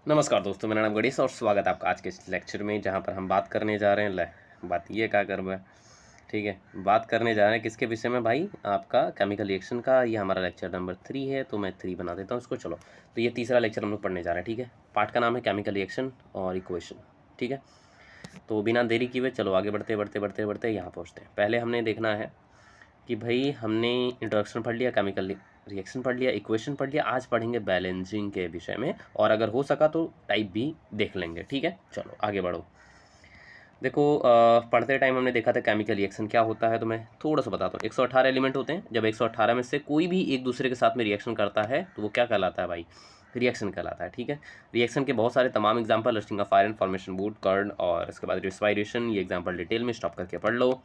नमस्कार दोस्तों, मेरा नाम गणेश और स्वागत है आपका आज के इस लेक्चर में, जहाँ पर हम बात करने जा रहे हैं। बात ये क्या कर रहे हैं, ठीक है। बात करने जा रहे हैं किसके विषय में भाई, आपका केमिकल रिएक्शन का। ये हमारा लेक्चर नंबर 3 है, तो मैं 3 बना देता हूँ इसको। चलो, तो ये तीसरा लेक्चर हम लोग पढ़ने जा रहे हैं, ठीक है। पार्ट का नाम है केमिकल रिएक्शन और इक्वेशन, ठीक है। तो बिना देरी किए चलो आगे बढ़ते बढ़ते बढ़ते बढ़ते यहाँ पहुँचते हैं। पहले हमने देखना है कि भाई हमने इंट्रोडक्शन पढ़ लिया, केमिकल रिएक्शन पढ़ लिया, इक्वेशन पढ़ लिया। आज पढ़ेंगे बैलेंसिंग के विषय में, और अगर हो सका तो टाइप भी देख लेंगे, ठीक है। चलो आगे बढ़ो। देखो, पढ़ते टाइम हमने देखा था केमिकल रिएक्शन क्या होता है, तो मैं थोड़ा सा बताता हूँ। 118 एलिमेंट होते हैं। जब 118 में से कोई भी एक दूसरे के साथ में रिएक्शन करता है तो वो क्या कहलाता है भाई, रिएक्शन कहलाता है, ठीक है। रिएक्शन के बहुत सारे तमाम example, rusting of iron, formation wood curd, और इसके बाद रेस्पिरेशन, ये एग्जांपल डिटेल में स्टॉप करके पढ़ लो।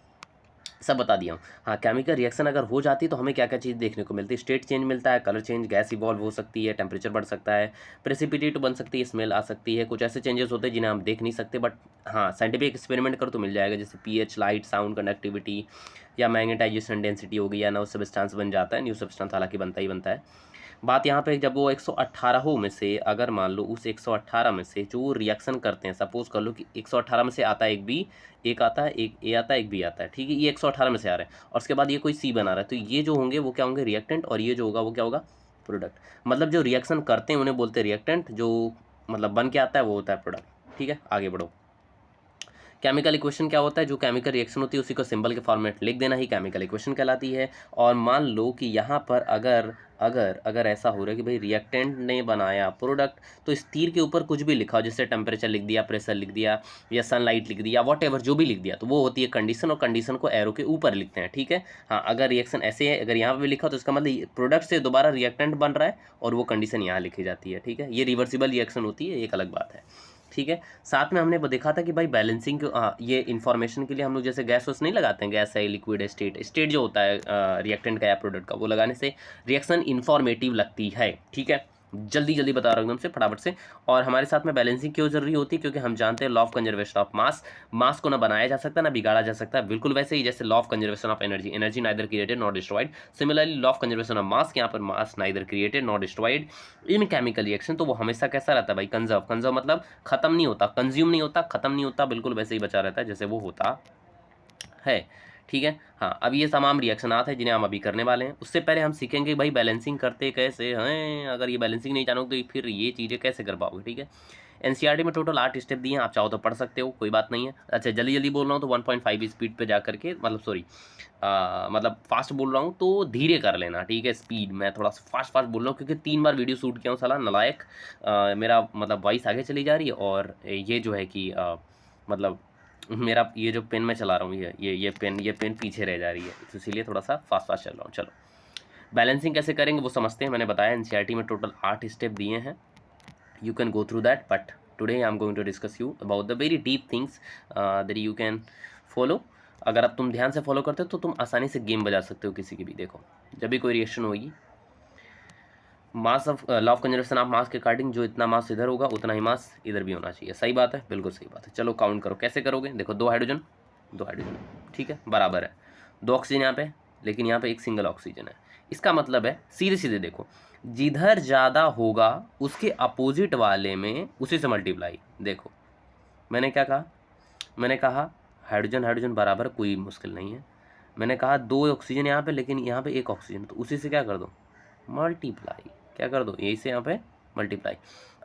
सब बता दिया हूँ। हाँ, केमिकल रिएक्शन अगर हो जाती है तो हमें क्या क्या चीज़ देखने को मिलती है। स्टेट चेंज मिलता है, कलर चेंज, गैस इवॉल्व हो सकती है, टेम्परेचर बढ़ सकता है, प्रेसिपिटेट बन सकती है, स्मेल आ सकती है। कुछ ऐसे चेंजेस होते हैं जिन्हें हम देख नहीं सकते, बट हाँ साइंटिफिक एक्सपेरिमेंट कर तो मिल जाएगा, जैसे पीएच, लाइट, साउंड, कंडक्टिविटी, या मैग्नेटाइजेशन डेंसिटी हो गई, या नव सब्सटेंस बन जाता है। न्यू सब्सटेंस हालांकि बनता ही बनता है। बात यहाँ पे जब वो 118 में से, अगर मान लो उस 118 में से जो रिएक्शन करते हैं, सपोज कर लो कि 118 में से आता है एक बी, एक आता है, एक ए आता है, एक बी आता है, ठीक है। ये 118 में से आ रहे हैं, और उसके बाद ये कोई सी बना रहा है, तो ये जो होंगे वो क्या होंगे, रिएक्टेंट, और ये जो होगा वो क्या होगा, प्रोडक्ट। मतलब जो रिएक्शन करते हैं उन्हें बोलते हैं रिएक्टेंट, जो मतलब बन के आता है वो होता है प्रोडक्ट, ठीक है। आगे बढ़ो। केमिकल इक्वेशन क्या होता है, जो केमिकल रिएक्शन होती है उसी को सिंबल के फॉर्मेट लिख देना ही केमिकल इक्वेशन कहलाती है। और मान लो कि यहाँ पर अगर अगर अगर ऐसा हो रहा है कि भाई रिएक्टेंट ने बनाया प्रोडक्ट, तो इस तीर के ऊपर कुछ भी लिखा हो, जैसे टेम्परेचर लिख दिया, प्रेशर लिख दिया, या सनलाइट लिख दिया, वॉट एवर जो भी लिख दिया, तो वो होती है कंडीशन, और कंडीशन को एरो के ऊपर लिखते हैं, ठीक है। हाँ, अगर रिएक्शन ऐसे है, अगर यहाँ पे भी लिखा हो तो इसका मतलब प्रोडक्ट से दोबारा रिएक्टेंट बन रहा है, और वो कंडीशन यहाँ लिखी जाती है, ठीक है। ये रिवर्सिबल रिएक्शन होती है, एक अलग बात है, ठीक है। साथ में हमने वो देखा था कि भाई बैलेंसिंग ये इन्फॉर्मेशन के लिए हम लोग जैसे गैस वैस नहीं लगाते हैं, गैस है, लिक्विड है, स्टेट स्टेट जो होता है रिएक्टेंट का या प्रोडक्ट का, वो लगाने से रिएक्शन इन्फॉर्मेटिव लगती है, ठीक है। जल्दी जल्दी बता रहा हूँ एकदम से फटाफट से। और हमारे साथ में बैलेंसिंग क्यों जरूरी होती है, क्योंकि हम जानते हैं law of conservation of mass, mass को ना बनाया जा सकता ना बिगाड़ा जा सकता, बिल्कुल वैसे ही जैसे law of conservation of energy, energy neither created not destroyed. Similarly law of conservation of मास, यहाँ पर mass neither created not destroyed in chemical reaction. तो वो हमेशा कैसा रहता है भाई, कंजर्व। कंजर्व मतलब खत्म नहीं होता, कंज्यूम नहीं होता, खत्म नहीं होता, बिल्कुल वैसे ही बचा रहता है जैसे वो होता है, ठीक है। हाँ, अब ये तमाम रिएक्शनात हैं जिन्हें हम अभी करने वाले हैं। उससे पहले हम सीखेंगे भाई बैलेंसिंग करते कैसे हैं। अगर ये बैलेंसिंग नहीं जानोगे तो फिर ये चीज़ें कैसे कर पाओगे, ठीक है। एनसीईआरटी में टोटल 8 स्टेप दिए हैं, आप चाहो तो पढ़ सकते हो, कोई बात नहीं है। अच्छा, जल्दी जल्दी बोल रहा हूँ तो 1.5 स्पीड पे जा करके, मतलब सॉरी, मतलब फास्ट बोल रहा हूँ तो धीरे कर लेना, ठीक है। स्पीड मैं थोड़ा फास्ट फास्ट बोल रहा हूँ क्योंकि 3 बार वीडियो शूट किया हूँ, साला नलायक। मेरा मतलब वॉइस आगे चली जा रही है, और ये जो है कि मतलब मेरा ये जो पेन मैं चला रहा हूँ, ये पेन पीछे रह जा रही है, तो इसीलिए थोड़ा सा फास्ट फास्ट चल रहा हूँ। चलो, बैलेंसिंग कैसे करेंगे वो समझते हैं। मैंने बताया एनसीईआरटी में टोटल 8 स्टेप दिए हैं, you can go through that, but today I'm going to discuss you about the very deep things that you can follow। अगर अब तुम ध्यान से फॉलो करते हो तो तुम आसानी से गेम बजा सकते हो किसी की भी। देखो, जब भी कोई रिएक्शन होगी, mass of law of conservation of मास के अकॉर्डिंग जो इतना मास इधर होगा उतना ही मास इधर भी होना चाहिए। सही बात है, बिल्कुल सही बात है। चलो काउंट करो, कैसे करोगे। देखो, दो हाइड्रोजन, दो हाइड्रोजन, ठीक है, बराबर है। दो ऑक्सीजन यहाँ पे, लेकिन यहाँ पे एक सिंगल ऑक्सीजन है। इसका मतलब है सीधे सीधे देखो, जिधर ज़्यादा होगा उसके अपोजिट वाले में उसी से मल्टीप्लाई। देखो, मैंने क्या कहा, मैंने कहा हाइड्रोजन हाइड्रोजन बराबर, कोई मुश्किल नहीं है। मैंने कहा दो ऑक्सीजन यहाँ पे, लेकिन यहाँ पे एक ऑक्सीजन, तो उसी से क्या कर दो, मल्टीप्लाई। क्या कर दो, यही से यहाँ पे मल्टीप्लाई।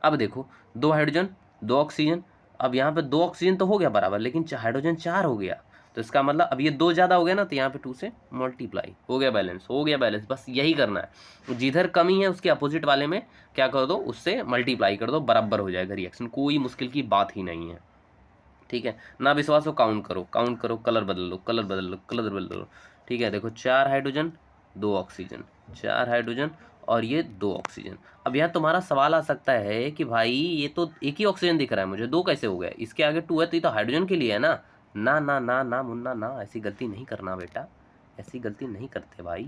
अब देखो, दो हाइड्रोजन, दो ऑक्सीजन, अब यहाँ पे दो ऑक्सीजन तो हो गया बराबर, लेकिन हाइड्रोजन 4 हो गया, तो इसका मतलब अब ये 2 ज़्यादा हो गया ना, तो यहाँ पे 2 से मल्टीप्लाई हो गया, बैलेंस हो गया, बैलेंस। बस यही करना है, जिधर कमी है उसके अपोजिट वाले में क्या कर दो, उससे मल्टीप्लाई कर दो, बराबर हो जाएगा रिएक्शन। कोई मुश्किल की बात ही नहीं है, ठीक है ना। विश्वास हो काउंट करो, काउंट करो, कलर बदल लो, कलर बदल लो, कलर बदल लो, ठीक है। देखो, 4 हाइड्रोजन, 2 ऑक्सीजन, 4 हाइड्रोजन और ये 2 ऑक्सीजन। अब यहाँ तुम्हारा सवाल आ सकता है कि भाई ये तो एक ही ऑक्सीजन दिख रहा है मुझे, 2 कैसे हो गया, इसके आगे 2 है तो ये तो हाइड्रोजन के लिए है ना। ना ना ना ना मुन्ना ना, ऐसी गलती नहीं करना बेटा, ऐसी गलती नहीं करते भाई।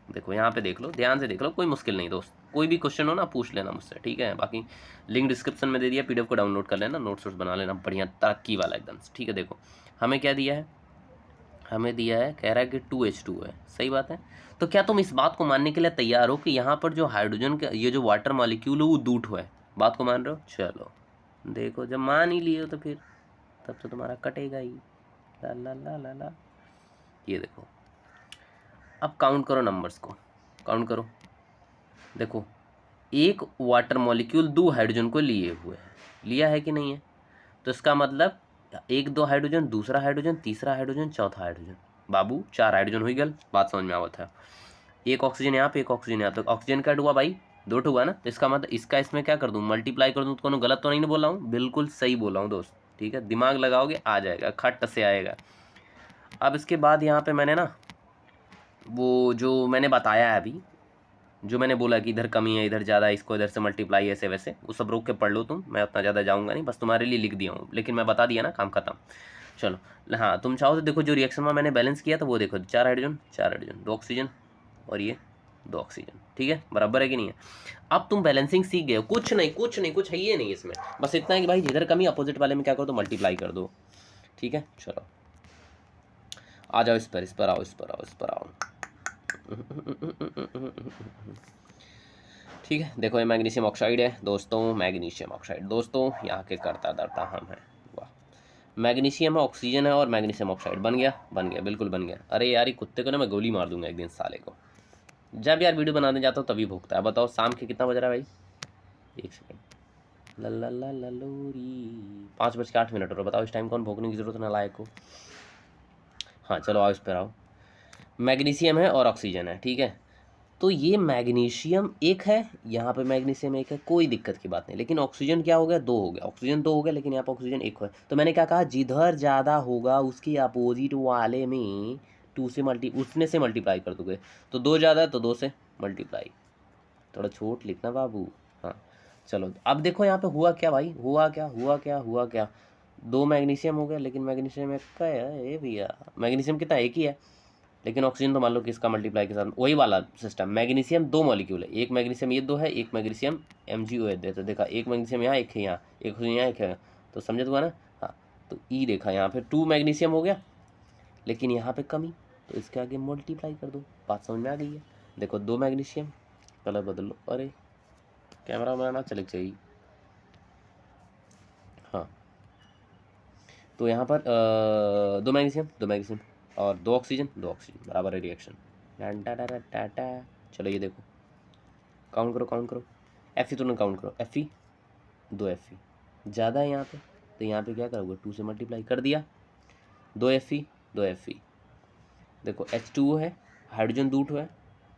देखो यहाँ पे देख लो, ध्यान से देख लो, कोई मुश्किल नहीं दोस्त। कोई भी क्वेश्चन हो ना पूछ लेना मुझसे, ठीक है। बाकी लिंक डिस्क्रिप्शन में दे दिया, पीडीएफ को डाउनलोड कर लेना, नोट्स बना लेना बढ़िया तरक्की वाला एकदम, ठीक है। देखो हमें क्या दिया है, हमें दिया है, कह रहा है कि 2H2 है, सही बात है। तो क्या तुम इस बात को मानने के लिए तैयार हो कि यहाँ पर जो हाइड्रोजन का ये जो वाटर मॉलिक्यूल है वो दूठ है, बात को मान रहे हो? चलो देखो, जब मान ही लिए हो तो फिर तब तो तुम्हारा कटेगा ही। ला ला ला ला ला। ये देखो, अब काउंट करो नंबर्स को, काउंट करो। देखो, एक वाटर मॉलिक्यूल दो हाइड्रोजन को लिए हुए है, लिया है कि नहीं है? तो इसका मतलब एक दो हाइड्रोजन, दूसरा हाइड्रोजन, तीसरा हाइड्रोजन, चौथा हाइड्रोजन, बाबू 4 हाइड्रोजन हुई गल। बात समझ में आवत है? एक ऑक्सीजन यहाँ पे, एक ऑक्सीजन यहाँ, तो ऑक्सीजन का हुआ भाई 2 हुआ ना। तो इसका मतलब इसका इसमें क्या कर दूँ, मल्टीप्लाई कर दूँ। तो कोनो गलत तो नहीं बोला हूँ? बिल्कुल सही बोला हूँ दोस्त, ठीक है। दिमाग लगाओगे आ जाएगा, खट से आएगा। अब इसके बाद यहाँ पे मैंने ना वो जो मैंने बताया है अभी, जो मैंने बोला कि इधर कमी है, इधर ज़्यादा है, इसको इधर से मल्टीप्लाई, ऐसे वैसे, वो सब रोक के पढ़ लो तुम। मैं उतना ज़्यादा जाऊँगा नहीं, बस तुम्हारे लिए लिख दिया हूँ, लेकिन मैं बता दिया ना, काम खत्म। चलो, हाँ तुम चाहो तो देखो, जो रिएक्शन में मैंने बैलेंस किया था वो देखो, 4 हाइड्रोजन, 4 हाइड्रोजन, 2 ऑक्सीजन, और ये 2 ऑक्सीजन, ठीक है, बराबर है कि नहीं है? अब तुम बैलेंसिंग सीख गए हो, कुछ नहीं कुछ नहीं, कुछ है ही नहीं इसमें, बस इतना है कि भाई जिधर कमी अपोजिट वाले में क्या करो तो मल्टीप्लाई कर दो, ठीक है। चलो आ जाओ इस पर आओ, इस पर आओ, इस पर आओ। ठीक है, देखो ये मैग्नीशियम ऑक्साइड है दोस्तों, मैग्नीशियम ऑक्साइड दोस्तों, यहाँ के करता धरता हम हैं। वाह, मैग्नीशियम है, ऑक्सीजन है, और मैग्नीशियम ऑक्साइड बन गया, बन गया, बिल्कुल बन गया। अरे यार, ये कुत्ते को ना मैं गोली मार दूंगा एक दिन साले को, जब यार वीडियो बनाने जाता हूँ तभी भूखता है। बताओ शाम के कितना बज रहा है भाई? 1 सेकंड, ला लोरी, 5:08 और बताओ इस टाइम कौन भोगने की जरूरत ना लायक हो। हाँ चलो आओ, इस पर आओ। मैग्नीशियम है और ऑक्सीजन है, ठीक है। तो ये मैग्नीशियम एक है, यहाँ पे मैग्नीशियम एक है, कोई दिक्कत की बात नहीं। लेकिन ऑक्सीजन क्या हो गया? 2 हो गया। ऑक्सीजन 2 हो गया, लेकिन यहाँ पे ऑक्सीजन 1 है। तो मैंने क्या कहा, जिधर ज़्यादा होगा उसकी अपोजिट वाले में 2 से उसने से मल्टीप्लाई कर दोगे। तो 2 ज़्यादा है तो 2 से मल्टीप्लाई। थोड़ा छोट लिखना बाबू। हाँ चलो, अब देखो यहाँ पे हुआ क्या भाई, हुआ क्या, हुआ क्या, हुआ क्या? 2 मैग्नीशियम हो गया, लेकिन मैग्नीशियम एक का है भैया। मैग्नीशियम कितना? एक ही है। लेकिन ऑक्सीजन तो मान लो कि इसका मल्टीप्लाई के साथ वही वाला सिस्टम। मैग्नीशियम 2 मॉलिक्यूल है, एक मैग्नीशियम ये 2 है, एक मैग्नीशियम MgO है। तो देखा, एक मैग्नीशियम यहाँ, एक है यहाँ, एक ऑक्सीजन यहाँ, एक है, तो समझे हुआ ना? हाँ, तो ई देखा यहाँ पे 2 मैग्नीशियम हो गया, लेकिन यहाँ पे कमी, तो इसके आगे मल्टीप्लाई कर दो। बात समझ में आ गई है? देखो 2 मैग्नीशियम, कलर बदल लो। अरे कैमरा बनाना चले चाहिए। हाँ, तो यहाँ पर 2 मैग्नीशियम, 2 मैग्नीशियम, और 2 ऑक्सीजन, 2 ऑक्सीजन, बराबर है रिएक्शन। टाटा। चलो ये देखो, काउंट करो, काउंट करो। Fe तो ना काउंट करो, Fe 2 Fe ज़्यादा है यहाँ पे, तो यहाँ पे क्या करोगे, 2 से मल्टीप्लाई कर दिया। 2 Fe 2 Fe, देखो H2O है, हाइड्रोजन 2 है,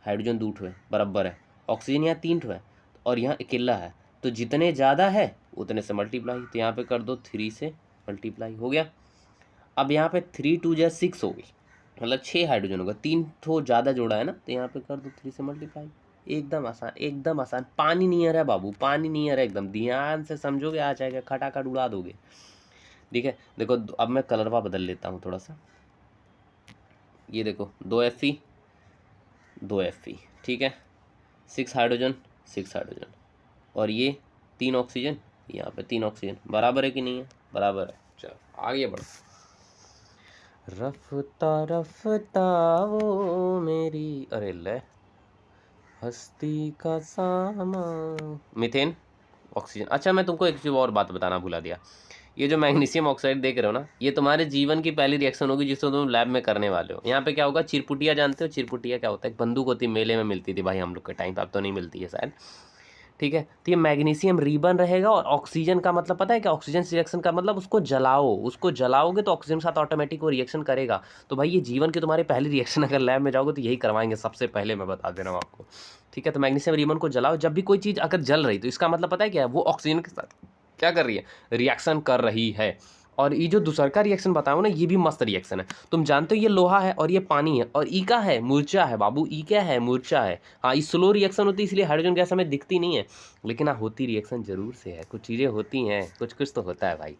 हाइड्रोजन 2 है, बराबर है। ऑक्सीजन यहाँ 3 है, और यहाँ अकेला है, तो जितने ज़्यादा है उतने से मल्टीप्लाई। तो यहाँ पे कर दो 3 से मल्टीप्लाई, हो गया। अब यहाँ पे 3 2 जा 6 हो गई, मतलब 6 हाइड्रोजन होगा, 3 ठो ज़्यादा जोड़ा है ना, तो यहाँ पे कर दो 3 से मल्टीप्लाई। एकदम आसान, एकदम आसान, पानी नहीं आ रहा है बाबू, पानी नहीं आ रहा है, एकदम ध्यान से समझोगे आ जाएगा, खटाखट उड़ा दोगे। ठीक है, देखो अब मैं कलरवा बदल लेता हूँ थोड़ा सा। ये देखो 2 Fe 2 Fe, ठीक है, 6 हाइड्रोजन 6 हाइड्रोजन, और ये 3 ऑक्सीजन, यहाँ पे 3 ऑक्सीजन, बराबर है कि नहीं है? बराबर है। चलो आगे बढ़ो। रफ्ता रफ्ता वो मेरी, अरे ले, हस्ती का सामा, मीथेन ऑक्सीजन। अच्छा मैं तुमको एक चीज़ और बात बताना भूला दिया, ये जो मैग्नीशियम ऑक्साइड देख रहे हो ना, ये तुम्हारे जीवन की पहली रिएक्शन होगी जिसको तुम लैब में करने वाले हो। यहाँ पे क्या होगा, चिरपुटिया जानते हो? चिरपुटिया क्या होता है? एक बंदूक होती है, मेले में मिलती थी भाई हम लोग के टाइम पे, अब तो नहीं मिलती है शायद। ठीक है, तो ये मैग्नीशियम रिबन रहेगा, और ऑक्सीजन का मतलब पता है क्या? ऑक्सीजन रिएक्शन का मतलब उसको जलाओ, उसको जलाओगे तो ऑक्सीजन के साथ ऑटोमेटिक वो रिएक्शन करेगा। तो भाई ये जीवन की तुम्हारी पहली रिएक्शन, अगर लैब में जाओगे तो यही करवाएंगे सबसे पहले, मैं बता दे रहा हूँ आपको। ठीक है, तो मैग्नीशियम रिबन को जलाओ। जब भी कोई चीज़ अगर जल रही तो इसका मतलब पता है क्या है? वो ऑक्सीजन के साथ क्या कर रही है? रिएक्शन कर रही है। और ये जो दूसर का रिएक्शन बताओ ना, ये भी मस्त रिएक्शन है। तुम जानते हो ये लोहा है और ये पानी है, और ई का है मूर्छा है बाबू, ई क्या है? मूर्छा है। हाँ, ये स्लो रिएक्शन होती है, इसलिए हाइड्रोजन गैस हमें दिखती नहीं है, लेकिन हाँ होती रिएक्शन जरूर से है, कुछ चीज़ें होती हैं, कुछ कुछ तो होता है भाई।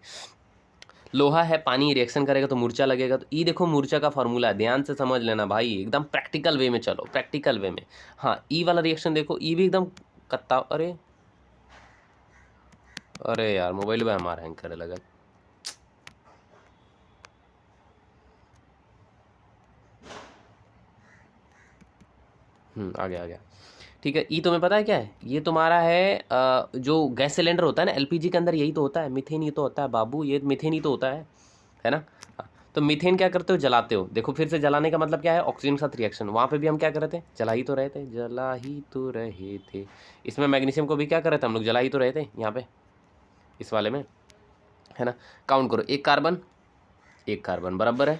लोहा है, पानी रिएक्शन करेगा तो मूर्छा लगेगा, तो ई देखो मूर्छा का फॉर्मूला है, ध्यान से समझ लेना भाई, एकदम प्रैक्टिकल वे में चलो, प्रैक्टिकल वे में। हाँ, ई वाला रिएक्शन देखो, ई भी एकदम कत्ता। अरे अरे यार, मोबाइल में हमारा हैंग करे लगा। आ गया आ गया। ठीक है। ई तुम्हें पता है क्या है? ये तुम्हारा है जो गैस सिलेंडर होता है ना एलपीजी के अंदर, यही तो होता है, मीथेन ही तो होता है बाबू, ये मीथेन ही तो होता है ना। हाँ, तो मीथेन क्या करते हो? जलाते हो। देखो फिर से जलाने का मतलब क्या है? ऑक्सीजन के साथ रिएक्शन। वहाँ पे भी हम क्या कर रहे थे? जला ही तो रहे थे, जला ही तो रहे थे। इसमें मैग्नीशियम को भी क्या कर रहे थे हम लोग? जला ही तो रहे थे यहाँ पे, इस वाले में, है ना। काउंट करो, एक कार्बन बराबर है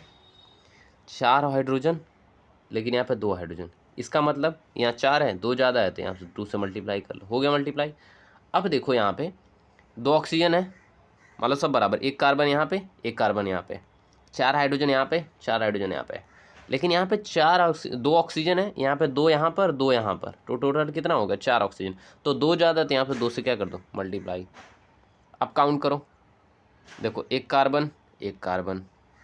4 हाइड्रोजन, लेकिन यहाँ पे 2 हाइड्रोजन। इसका मतलब यहाँ 4 है, 2 ज़्यादा है, तो यहाँ से 2 से मल्टीप्लाई कर लो, हो गया मल्टीप्लाई। अब देखो यहाँ पे 2 ऑक्सीजन है, मान लो सब बराबर, एक कार्बन यहाँ पे, एक कार्बन यहाँ पे, 4 हाइड्रोजन यहाँ पे, 4 हाइड्रोजन यहाँ पे। लेकिन यहाँ पे 2 ऑक्सीजन है, यहाँ पे 2 यहाँ पर, 2 यहाँ पर, तो टोटल कितना होगा? 4 ऑक्सीजन। तो 2 ज़्यादा, तो यहाँ पे 2 से क्या कर दो? मल्टीप्लाई। अब काउंट करो, देखो एक कार्बन,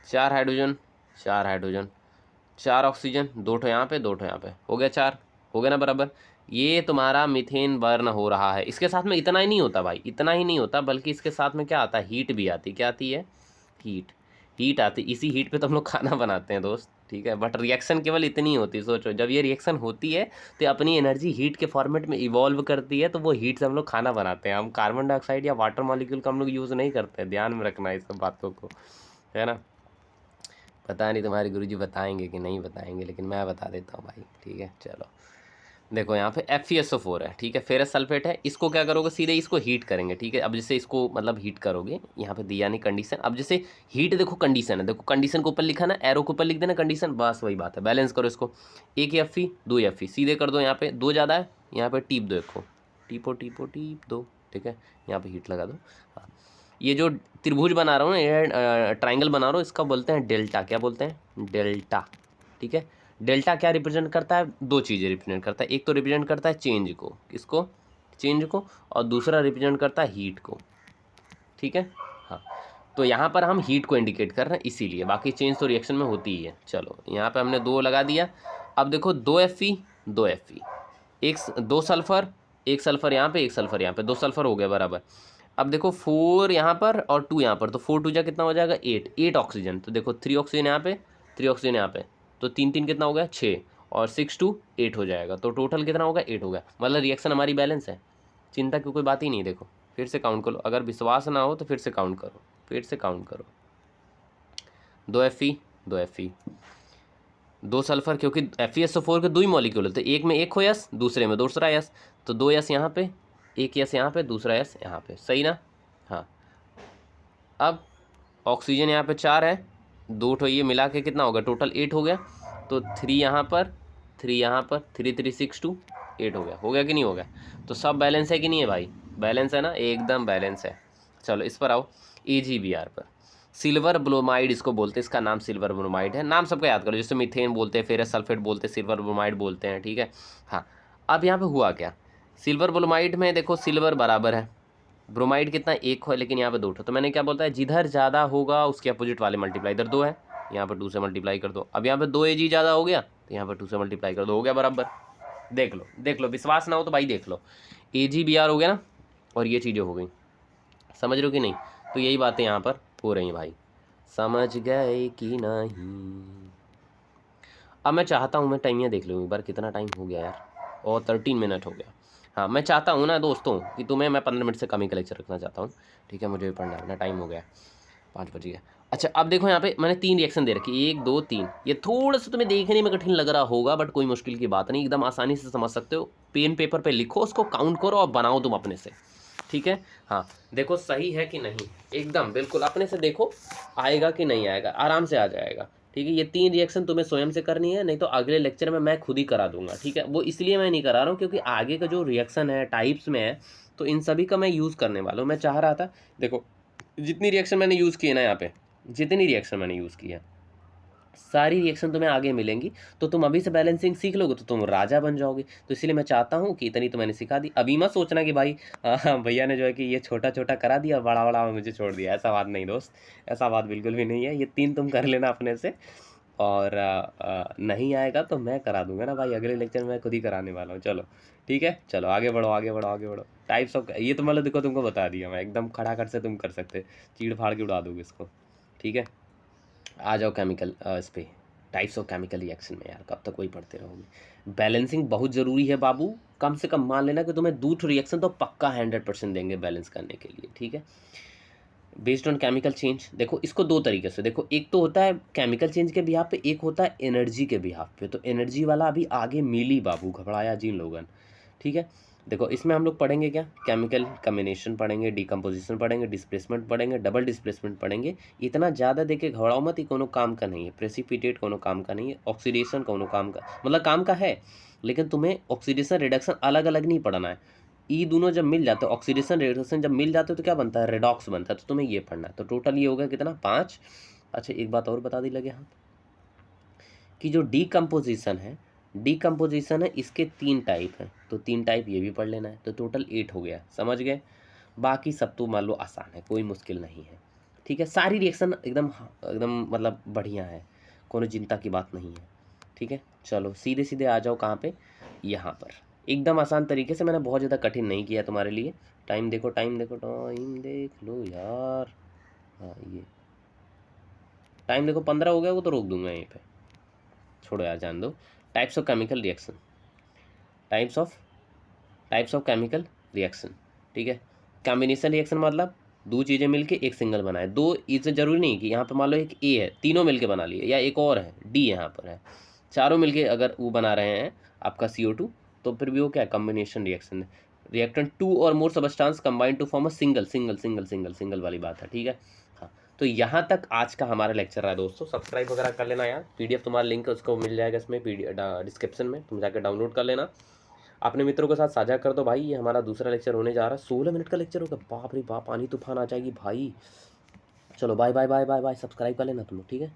4 हाइड्रोजन, 4 हाइड्रोजन, 4 ऑक्सीजन, 2 ठो यहाँ पे, 2 ठो यहाँ पे, हो गया 4, हो गया ना बराबर। ये तुम्हारा मीथेन बर्न हो रहा है। इसके साथ में इतना ही नहीं होता भाई, इतना ही नहीं होता, बल्कि इसके साथ में क्या आता है? हीट भी आती। क्या आती है? हीट आती। इसी हीट पे तो हम लोग खाना बनाते हैं दोस्त, ठीक है। बट रिएक्शन केवल इतनी होती है। सोचो, जब ये रिएक्शन होती है तो अपनी एनर्जी हीट के फॉर्मेट में इवॉल्व करती है, तो वो हीट से हम लोग खाना बनाते हैं। हम कार्बन डाइऑक्साइड या वाटर मॉलिक्यूल का हम लोग यूज़ नहीं करते हैं, ध्यान में रखना इस सब बातों को, है ना। पता नहीं तुम्हारे गुरुजी बताएंगे कि नहीं बताएंगे, लेकिन मैं बता देता हूँ भाई, ठीक है। चलो देखो यहाँ पे FeSO4 है, ठीक है, फेरस सल्फेट है। इसको क्या करोगे? सीधे इसको हीट करेंगे, ठीक है। अब जैसे इसको मतलब हीट करोगे, यहाँ पे दिया नहीं कंडीशन। अब जैसे हीट, देखो कंडीशन है, देखो कंडीशन को ऊपर लिखा ना, एरो के ऊपर लिख देना कंडीशन, बस वही बात है। बैलेंस करो इसको, 1 Fe 2 Fe, सीधे कर दो। यहाँ पे 2 ज़्यादा है, यहाँ पे टीप दो, देखो टीप दो, ठीक है। यहाँ पे हीट लगा दो। हाँ, ये जो त्रिभुज बना रहा हूँ ना, ये ट्राइंगल बना रहा हूँ, इसका बोलते हैं डेल्टा। क्या बोलते हैं? डेल्टा, ठीक है। डेल्टा क्या रिप्रेजेंट करता है? 2 चीज़ें रिप्रेजेंट करता है। एक तो रिप्रेजेंट करता है चेंज को, किसको? चेंज को। और दूसरा रिप्रेजेंट करता है हीट को, ठीक है। हाँ, तो यहाँ पर हम हीट को इंडिकेट कर रहे हैं इसीलिए, बाकी चेंज तो रिएक्शन में होती ही है। चलो यहाँ पे हमने 2 लगा दिया। अब देखो 2 Fe 2 Fe, 2 सल्फर, एक सल्फर यहाँ पे, एक सल्फर यहाँ पे, 2 सल्फर हो गया बराबर। अब देखो 4 यहाँ पर और 2 यहाँ पर, तो 4 2 जा कितना हो जाएगा? 8 ऑक्सीजन। तो देखो 3 ऑक्सीजन यहाँ पे, 3 ऑक्सीजन यहाँ पे, तो 3 3 कितना हो गया? 6, और 6 2 8 हो जाएगा। तो टोटल कितना होगा? 8 हो गया। मतलब रिएक्शन हमारी बैलेंस है, चिंता की कोई बात ही नहीं। देखो फिर से काउंट करो, अगर विश्वास ना हो तो फिर से काउंट करो, फिर से काउंट करो। 2 Fe 2 Fe, 2 सल्फर, क्योंकि FeSO4 के 2 ही मॉलिक्यूल होते हैं, एक में एक हो यस, दूसरे में दूसरा यस, तो 2 यस यहाँ पे, एक यस यहाँ पे, दूसरा यस यहाँ पे, सही ना। हाँ, अब ऑक्सीजन यहाँ पे 4 है, 2 ठो ये मिला के कितना होगा? टोटल 8 हो गया। तो 3 यहाँ पर, 3 यहाँ पर, 3 3 6 2 8 हो गया कि नहीं हो गया? तो सब बैलेंस है कि नहीं है भाई? बैलेंस है ना, एकदम बैलेंस है। चलो इस पर आओ, AgBr पर। सिल्वर ब्रोमाइड इसको बोलते हैं, इसका नाम सिल्वर ब्रोमाइड है। नाम सबका याद करो, जैसे मीथेन बोलते हैं, फेरस सल्फेट बोलते हैं, सिल्वर ब्रोमाइड बोलते हैं, ठीक है। हाँ, अब यहाँ पे हुआ क्या? सिल्वर ब्रोमाइड में देखो सिल्वर बराबर है, ब्रोमाइड कितना? 1 है, लेकिन यहाँ पे 2 ठो। तो मैंने क्या बोलता है? जिधर ज़्यादा होगा उसके अपोजिट वाले मल्टीप्लाई। इधर 2 है, यहाँ पर 2 से मल्टीप्लाई कर दो। अब यहाँ पे 2 Ag ज़्यादा हो गया, तो यहाँ पर 2 से मल्टीप्लाई कर दो, हो गया बराबर। देख लो, विश्वास ना हो तो भाई देख लो, AgBr हो गया ना, और ये चीज़ें हो गई। समझ रहे हो कि नहीं? तो यही बातें यहाँ पर हो रही हैं भाई, समझ गए कि नहीं? अब मैं चाहता हूँ, मैं टाइम यहाँ देख लूँ एक बार, कितना टाइम हो गया यार, और 13 मिनट हो गया। हाँ, मैं चाहता हूँ ना दोस्तों कि तुम्हें मैं 15 मिनट से कम ही का लेक्चर रखना चाहता हूँ, ठीक है। मुझे भी पढ़ना है, टाइम हो गया, 5 बज गया। अच्छा, अब देखो यहाँ पे मैंने 3 रिएक्शन दे रखी, 1 2 3। ये थोड़ा सा तुम्हें देखने में कठिन लग रहा होगा, बट कोई मुश्किल की बात नहीं, एकदम आसानी से समझ सकते हो। पेन पेपर पे लिखो, उसको काउंट करो और बनाओ तुम अपने से, ठीक है। हाँ, देखो सही है कि नहीं, एकदम बिल्कुल अपने से देखो, आएगा कि नहीं आएगा, आराम से आ जाएगा, ठीक है। ये 3 रिएक्शन तुम्हें स्वयं से करनी है, नहीं तो अगले लेक्चर में मैं खुद ही करा दूंगा, ठीक है। वो इसलिए मैं नहीं करा रहा हूँ क्योंकि आगे का जो रिएक्शन है टाइप्स में है, तो इन सभी का मैं यूज़ करने वाला हूँ। मैं चाह रहा था, देखो जितनी रिएक्शन मैंने यूज़ की है ना, यहाँ पे जितनी रिएक्शन मैंने यूज़ की है, सारी रिएक्शन तुम्हें आगे मिलेंगी। तो तुम अभी से बैलेंसिंग सीख लोगे तो तुम राजा बन जाओगे। तो इसलिए मैं चाहता हूँ कि इतनी तो मैंने सिखा दी। अभी मत सोचना कि भाई भैया ने जो है कि ये छोटा छोटा करा दिया, बड़ा बड़ा मुझे छोड़ दिया, ऐसा बात नहीं दोस्त, ऐसा बात बिल्कुल भी नहीं है। ये 3 तुम कर लेना अपने से, और नहीं आएगा तो मैं करा दूंगा ना भाई, अगले लेक्चर में मैं खुद ही कराने वाला हूँ। चलो ठीक है, चलो आगे बढ़ो आगे बढ़ो आगे बढ़ो। टाइप्स ऑफ, ये तो मतलब देखो तुमको बता दिया मैं, एकदम खड़ाखट से तुम कर सकते, चीड़ फाड़ के उड़ा दोगे इसको, ठीक है। आ जाओ केमिकल इस पे, टाइप्स ऑफ केमिकल रिएक्शन में यार, कब तक वही पढ़ते रहोगे। बैलेंसिंग बहुत ज़रूरी है बाबू, कम से कम मान लेना कि तुम्हें दूसरा रिएक्शन तो पक्का 100% देंगे बैलेंस करने के लिए, ठीक है। बेस्ड ऑन केमिकल चेंज, देखो इसको दो तरीके से देखो, एक तो होता है केमिकल चेंज के बिहाफ पे, एक होता है एनर्जी के बिहाफ पे। तो एनर्जी वाला अभी आगे मिली बाबू, घबराया जिन लोगन, ठीक है। देखो इसमें हम लोग पढ़ेंगे क्या, केमिकल कम्बिनेशन पढ़ेंगे, डिकम्पोजिशन पढ़ेंगे, डिस्प्लेसमेंट पढ़ेंगे, डबल डिस्प्लेसमेंट पढ़ेंगे। इतना ज़्यादा देखे घबराओ मत, ये कोनो काम का नहीं है। प्रेसिपिटेट कोनो काम का नहीं है, ऑक्सीडेशन कोनो काम का, मतलब काम का है, लेकिन तुम्हें ऑक्सीडेशन रिडक्शन अलग अलग नहीं पढ़ना है। ई दोनों जब मिल जाते हैं, ऑक्सीडेशन रिडक्शन जब मिल जाते हैं तो क्या बनता है, रेडॉक्स बनता है। तो तुम्हें ये पढ़ना है। तो टोटल ये हो गया कितना, 5। अच्छा एक बात और बता दी लगे हाँ, कि जो डीकम्पोजिशन है इसके 3 टाइप हैं। तो 3 टाइप ये भी पढ़ लेना है। तो टोटल 8 हो गया, समझ गए। बाकी सब तो मान लो आसान है, कोई मुश्किल नहीं है, ठीक है। सारी रिएक्शन एकदम एकदम मतलब बढ़िया है, कोनो चिंता की बात नहीं है, ठीक है। चलो सीधे सीधे आ जाओ कहाँ पे, यहाँ पर। एकदम आसान तरीके से, मैंने बहुत ज़्यादा कठिन नहीं किया तुम्हारे लिए। टाइम देखो, टाइम देखो, टाइम देख लो यार। हाँ ये टाइम देखो 15 हो गया, वो तो रोक दूंगा यहीं पे, छोड़ो यार जान दो। Types of chemical reaction, types of chemical reaction, ठीक है। कॉम्बिनेशन रिएक्शन मतलब दो चीज़ें मिलके एक सिंगल बनाए। दो इससे जरूरी नहीं कि यहाँ पे मान लो एक ए है, तीनों मिलके बना लिए, या एक और है डी यहाँ पर है, चारों मिलके अगर वो बना रहे हैं आपका CO2, तो फिर भी वो क्या है, कॉम्बिनेशन रिएक्शन है। Reactant 2 or more substance combine to form a single single single single single वाली बात है, ठीक है। हाँ, तो यहाँ तक आज का हमारा लेक्चर रहा है दोस्तों। सब्सक्राइब वगैरह कर लेना यार। PDF तुम्हारा लिंक उसको मिल जाएगा इसमें डिस्क्रिप्शन में, तुम जाकर डाउनलोड कर लेना। अपने मित्रों के साथ साझा कर दो भाई। ये हमारा दूसरा लेक्चर होने जा रहा है, 16 मिनट का लेक्चर होगा। बाप रे बाप, पानी तूफान आ जाएगी भाई। चलो bye bye bye bye bye, subscribe कर लेना तुम लोग, ठीक है।